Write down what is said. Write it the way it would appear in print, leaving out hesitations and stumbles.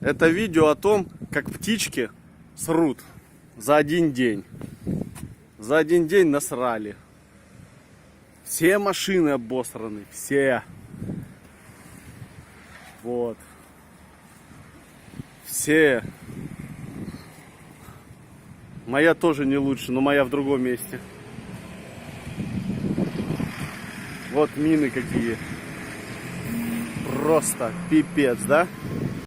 Это видео о том, как птички срут за один день. За один день насрали. Все машины обосраны, все. Вот. Все. Моя тоже не лучше, но моя в другом месте. Вот мины какие. Просто пипец, да?